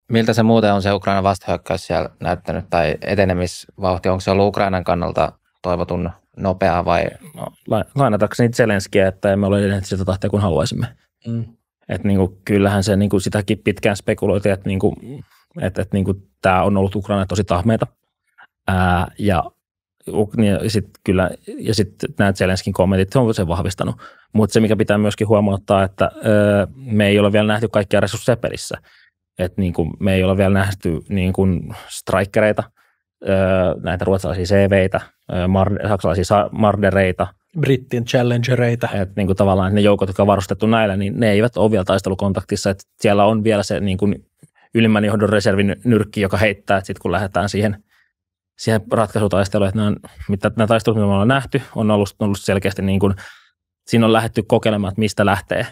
Miltä se muuten on se Ukrainan vastahyökkäys siellä näyttänyt tai etenemisvauhti? Onko se ollut Ukrainan kannalta toivotun nopeaa vai? No, lainatakseni Zelenskiä, että emme ole edenneet sitä tahtia kuin haluaisimme. Että niinku, kyllähän se niinku, sitäkin pitkään spekuloitiin, että niinku, niinku, tämä on ollut Ukraina tosi tahmeita. Ja sitten nämä Zelenskin kommentit on sen vahvistanut. Mutta se, mikä pitää myöskin huomauttaa, että me ei ole vielä nähty kaikkia resursseja pelissä. Että niin kuin me ei ole vielä nähty niin kuin strikereita, näitä ruotsalaisia CVitä, saksalaisia mardereita. Brittien challengereita. Että niin kuin tavallaan ne joukot, jotka on varustettu näillä, niin ne eivät ole vielä taistelukontaktissa. Että siellä on vielä se niin kuin ylimmän johdon reservin nyrkki, joka heittää, että sitten kun lähdetään siihen ratkaisutaisteluun, että nämä taistelut, mitä me ollaan nähty, on ollut selkeästi niin kuin, siinä on lähdetty kokeilemaan, että mistä lähtee,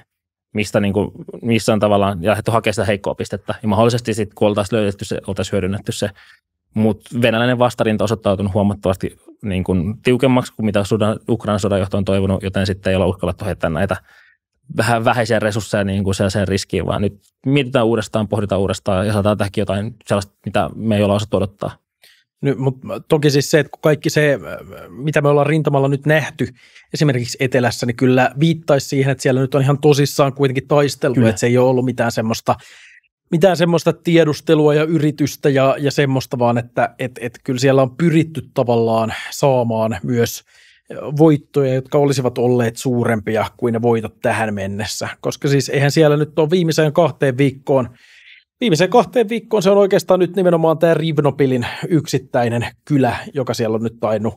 missä on tavallaan lähdetty hakemaan sitä heikkoa pistettä. Ja mahdollisesti sitten, kun oltaisiin löydetty se, oltaisiin hyödynnetty se. Mutta venäläinen vastarinta osoittautunut huomattavasti niin kuin tiukemmaksi kuin mitä Ukrainan sodanjohto on toivonut, joten sitten ei ole uskallettu heittää näitä vähän vähäisiä resursseja niin kuin sellaiseen riskiin, vaan nyt mietitään uudestaan, pohditaan uudestaan ja saadaan tähänkin jotain sellaista, mitä me ei olla osattu odottaa. Mutta toki siis se, että kun kaikki se, mitä me ollaan rintamalla nyt nähty, esimerkiksi etelässä, niin kyllä viittaisi siihen, että siellä nyt on ihan tosissaan kuitenkin taisteltu, kyllä. Että se ei ole ollut mitään semmoista tiedustelua ja yritystä ja semmoista, vaan että kyllä siellä on pyritty tavallaan saamaan myös voittoja, jotka olisivat olleet suurempia kuin ne voitot tähän mennessä, koska siis eihän siellä nyt ole viimeiseen 2 viikkoon se on oikeastaan nyt nimenomaan tämä Rivnopilin yksittäinen kylä, joka siellä on nyt tainnut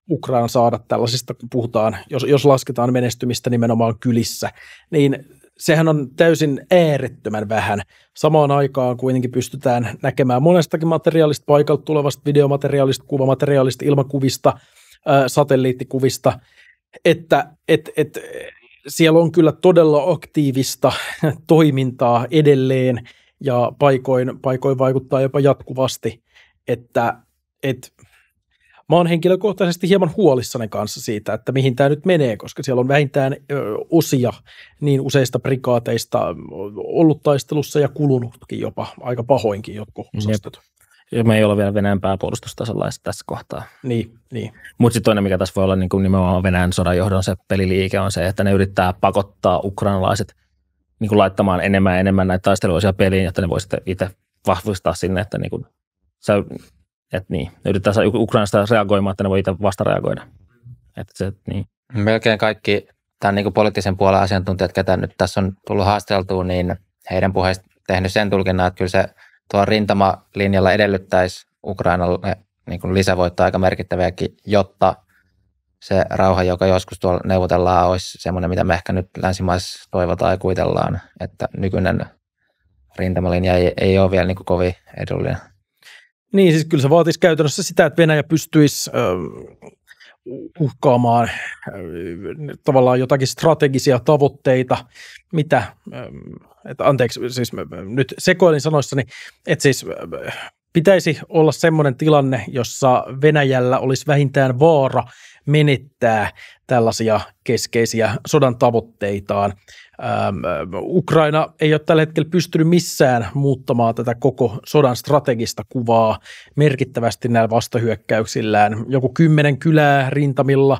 Ukraina saada tällaisista, kun puhutaan, jos lasketaan menestymistä nimenomaan kylissä, niin sehän on täysin äärettömän vähän. Samaan aikaan kuitenkin pystytään näkemään monestakin materiaalista, paikalta tulevasta videomateriaalista, kuvamateriaalista, ilmakuvista, satelliittikuvista, että siellä on kyllä todella aktiivista toimintaa edelleen, ja paikoin vaikuttaa jopa jatkuvasti, että mä oon henkilökohtaisesti hieman huolissani kanssa siitä, että mihin tämä nyt menee, koska siellä on vähintään osia niin useista prikaateista ollut taistelussa ja kulunutkin jopa aika pahoinkin jotkut osastot. Ja me ei ole vielä Venäjän pääpuolustustasolla tässä kohtaa. Niin. Mutta sitten toinen, mikä tässä voi olla niin kuin nimenomaan Venäjän sodanjohdon se peliliike, on se, että ne yrittää pakottaa ukrainalaiset niin kuin laittamaan enemmän ja enemmän näitä taisteluosia peliin, jotta ne voi sitten itse vahvistaa sinne, että niin kuin, ne yrittää saada Ukrainasta reagoimaan, että ne voi itse vastareagoida. Niin. Melkein kaikki tämän niin kuin poliittisen puolen asiantuntijat, ketä nyt tässä on tullut haasteltua, niin heidän puheista tehnyt sen tulkinnan, että kyllä se tuo rintamalinjalla edellyttäisi Ukrainalle niin kuin lisävoittoa aika merkittäviäkin, jotta se rauha, joka joskus tuolla neuvotellaan, olisi semmoinen, mitä me ehkä nyt länsimaissa toivotaan ja kuvitellaan, että nykyinen rintamalinja ei ole vielä niin kuin kovin edullinen. Niin, siis kyllä se vaatisi käytännössä sitä, että Venäjä pystyisi uhkaamaan tavallaan jotakin strategisia tavoitteita, anteeksi, siis nyt sekoilin sanoissani, että siis pitäisi olla semmoinen tilanne, jossa Venäjällä olisi vähintään vaara menettää tällaisia keskeisiä sodan tavoitteitaan. Ukraina ei ole tällä hetkellä pystynyt missään muuttamaan tätä koko sodan strategista kuvaa merkittävästi näillä vastahyökkäyksillään. Joku 10 kylää rintamilla,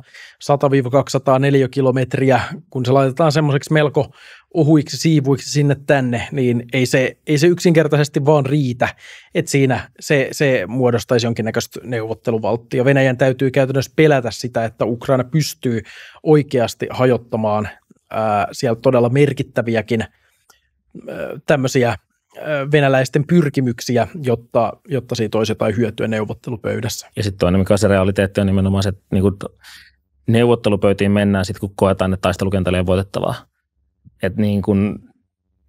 100-200 neliökilometriä, kun se laitetaan semmoiseksi melko ohuiksi siivuiksi sinne tänne, niin ei se yksinkertaisesti vaan riitä, että siinä se muodostaisi jonkinnäköistä neuvotteluvalttia. Venäjän täytyy käytännössä pelätä sitä, että Ukraina pystyy oikeasti hajottamaan siellä todella merkittäviäkin tämmöisiä venäläisten pyrkimyksiä, jotta siitä olisi jotain hyötyä neuvottelupöydässä. Ja sitten toinen, mikä on se realiteetti, on nimenomaan se, että niin neuvottelupöytiin mennään sitten, kun koetaan, että taistelukentällä ei voitettavaa. Että niin kun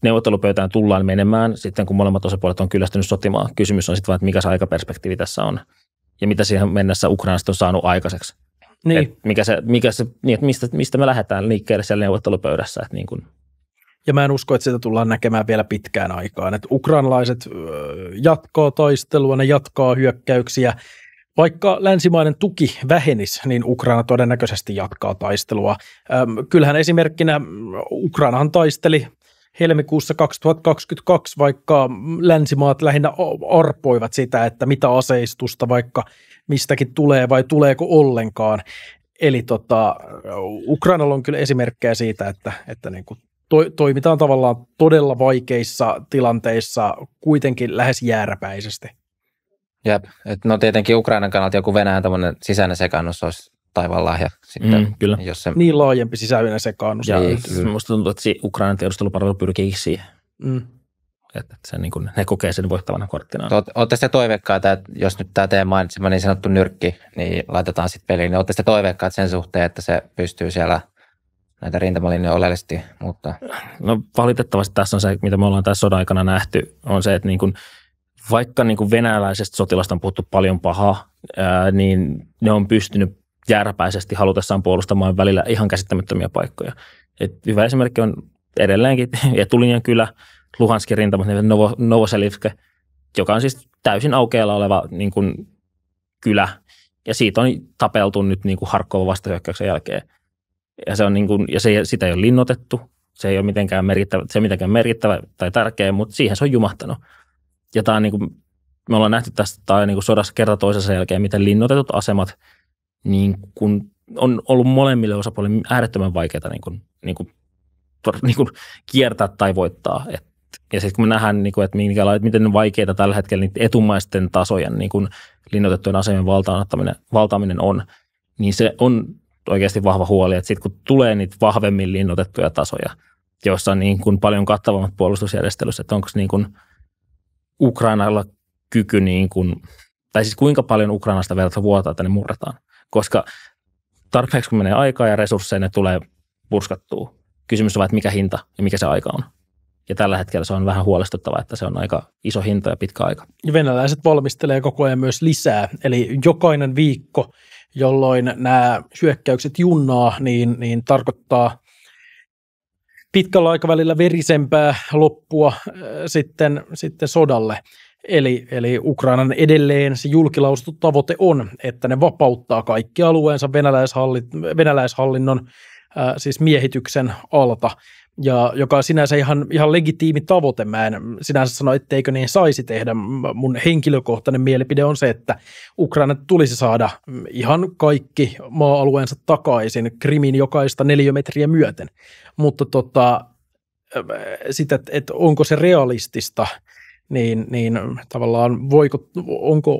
neuvottelupöytään tullaan menemään sitten, kun molemmat osapuolet on kyllästynyt sotimaan. Kysymys on sitten vaan, että mikä se aikaperspektiivi tässä on ja mitä siihen mennessä Ukrainasta on saanut aikaiseksi. Niin. Mistä me lähdetään liikkeelle siellä neuvottelupöydässä. Että niin kun. Ja mä en usko, että sitä tullaan näkemään vielä pitkään aikaan. Että ukrainalaiset jatkaa taistelua, ne jatkaa hyökkäyksiä. Vaikka länsimainen tuki vähenisi, niin Ukraina todennäköisesti jatkaa taistelua. Kyllähän esimerkkinä Ukrainahan taisteli helmikuussa 2022, vaikka länsimaat lähinnä arpoivat sitä, että mitä aseistusta vaikka mistäkin tulee vai tuleeko ollenkaan. Eli Ukrainalla on kyllä esimerkkejä siitä, että niin kuin toimitaan tavallaan todella vaikeissa tilanteissa kuitenkin lähes jääräpäisesti. Jep, no tietenkin Ukrainan kannalta joku Venäjän tämmöinen sisäinen sekaannus olisi taivaan lahja sitten. Kyllä. Jos se... Niin laajempi sisäinen sekaannus. Ja minusta tuntuu, että Ukrainan tiedustelupalvelu pyrkii siihen. Että se, niin kuin, ne kokee sen voittavana korttina. Olette sitten toiveikkaita, että jos nyt tämä teidän mainitsema niin sanottu nyrkki, niin laitetaan sitten peliin, niin olette sitten toiveikkaita sen suhteen, että se pystyy siellä näitä rintamalinjoja oleellisesti muuttaa? No valitettavasti tässä on se, mitä me ollaan tässä sodan aikana nähty, on se, että niin kuin, vaikka niin kuin venäläisestä sotilasta on puhuttu paljon pahaa, niin ne on pystynyt jääräpäisesti halutessaan puolustamaan välillä ihan käsittämättömiä paikkoja. Et hyvä esimerkki on edelleenkin Etulinjan kylä, Luhanskin rintama, Novoselivske, joka on siis täysin aukealla oleva niin kuin, kylä, ja siitä on tapeltu nyt niin kuin Harkovan vastahyökkäyksen jälkeen. Ja, se on niin kuin, ja sitä ei ole linnoitettu, se ei ole mitenkään merkittävä tai tärkeä, mutta siihen se on jumahtanut. Ja tämä on niin kuin, me ollaan nähty tästä niin kuin sodassa kerta toisensa jälkeen, miten linnoitetut asemat niin kuin, on ollut molemmille osapuolille äärettömän vaikeaa niin kuin kiertää tai voittaa. Ja sitten kun me nähdään, niin kuin, että miten vaikeita tällä hetkellä niitä etumaisten tasojen niin kuin linnoitettujen asemien valtaaminen on, niin se on oikeasti vahva huoli, että sitten kun tulee niitä vahvemmin linnoitettuja tasoja, joissa on niin kuin paljon kattavammat puolustusjärjestelyt, että onko niin kuin Ukrainalla kyky, niin kuin, tai siis kuinka paljon Ukrainasta verta vuotaa, että ne murrataan, koska tarpeeksi kun menee aikaa ja resursseja, ne tulee purskattua. Kysymys on, että mikä hinta ja mikä se aika on. Ja tällä hetkellä se on vähän huolestuttavaa, että se on aika iso hinta ja pitkä aika. Ja venäläiset valmistelee koko ajan myös lisää, eli jokainen viikko, jolloin nämä hyökkäykset junnaa, niin tarkoittaa pitkällä aikavälillä verisempää loppua sitten sodalle. Eli Ukrainan edelleen se julkilausuttu tavoite on, että ne vapauttaa kaikki alueensa venäläishallinnon siis miehityksen alta, ja joka on sinänsä ihan legitiimi tavoite. Mä en sinänsä sano, etteikö niin saisi tehdä. Mun henkilökohtainen mielipide on se, että Ukraina tulisi saada ihan kaikki maa-alueensa takaisin Krimin jokaista neliömetriä myöten. Mutta sitä, että onko se realistista, niin tavallaan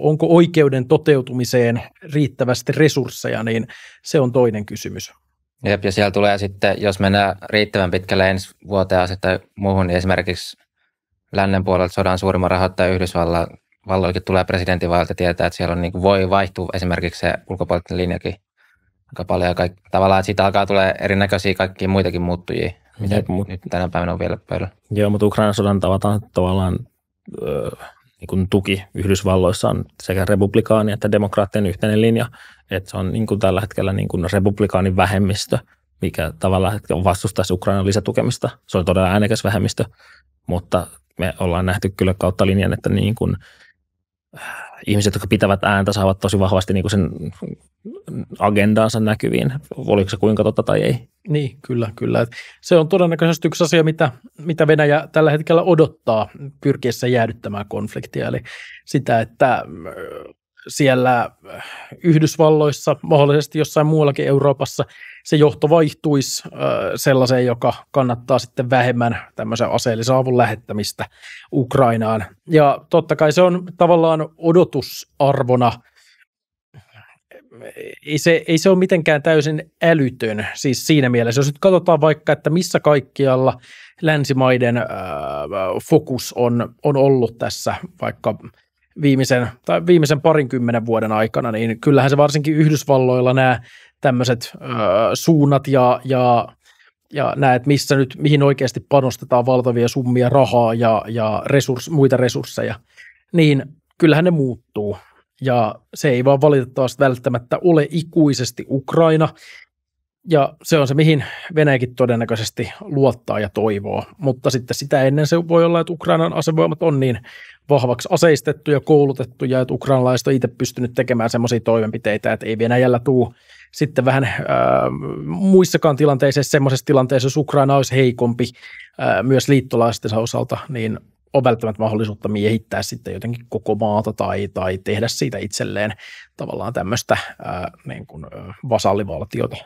onko oikeuden toteutumiseen riittävästi resursseja, niin se on toinen kysymys. Jep, ja siellä tulee sitten, jos mennään riittävän pitkälle ensi vuoteen asti tai muuhun, niin esimerkiksi lännen puolelta sodan suurimman rahoittaja Yhdysvalloillekin tulee presidentinvaalilta tietää, että siellä on, niin kuin voi vaihtua esimerkiksi se ulkopoliittinen linjakin aika paljon. Tavallaan, että siitä alkaa tulee erinäköisiä kaikkia muitakin muuttujia, mitä nyt tänä päivänä on vielä pöydällä. Joo, mutta Ukrainan sodan tavallaan niin kuin tuki Yhdysvalloissa on sekä republikaani että demokraattien yhteinen linja, että se on niin kuin tällä hetkellä niin kuin republikaanin vähemmistö, mikä tavallaan vastustaisi Ukrainan lisätukemista. Se on todella äänekäs vähemmistö, mutta me ollaan nähty kyllä kautta linjan, että niin kuin ihmiset, jotka pitävät ääntä, saavat tosi vahvasti niin kuin sen agendaansa näkyviin. Oliko se kuinka totta tai ei? Niin, kyllä. Se on todennäköisesti yksi asia, mitä Venäjä tällä hetkellä odottaa pyrkiessä jäädyttämään konfliktia. Eli sitä, että siellä Yhdysvalloissa, mahdollisesti jossain muuallakin Euroopassa, se johto vaihtuisi sellaiseen, joka kannattaa sitten vähemmän tämmöisen aseellisen avun lähettämistä Ukrainaan. Ja totta kai se on tavallaan odotusarvona. Ei se ole mitenkään täysin älytön, siis siinä mielessä. Jos nyt katsotaan vaikka, että missä kaikkialla länsimaiden fokus on ollut tässä vaikka viimeisen 20 vuoden aikana, niin kyllähän se varsinkin Yhdysvalloilla nämä tämmöiset suunnat ja nämä, että mihin oikeasti panostetaan valtavia summia rahaa ja muita resursseja, niin kyllähän ne muuttuu. Ja se ei vaan valitettavasti välttämättä ole ikuisesti Ukraina. Ja se on se, mihin Venäjäkin todennäköisesti luottaa ja toivoo. Mutta sitten sitä ennen se voi olla, että Ukrainan asevoimat on niin vahvaksi aseistettu ja koulutettu, ja että ukrainalaiset on itse pystynyt tekemään semmoisia toimenpiteitä, että ei Venäjällä tule sitten vähän muissakaan tilanteissa, semmoisessa tilanteessa, jos Ukraina olisi heikompi myös liittolaistensa osalta, niin on välttämättä mahdollisuutta miehittää sitten jotenkin koko maata tai tehdä siitä itselleen tavallaan tämmöistä niin kuin vasallivaltiota.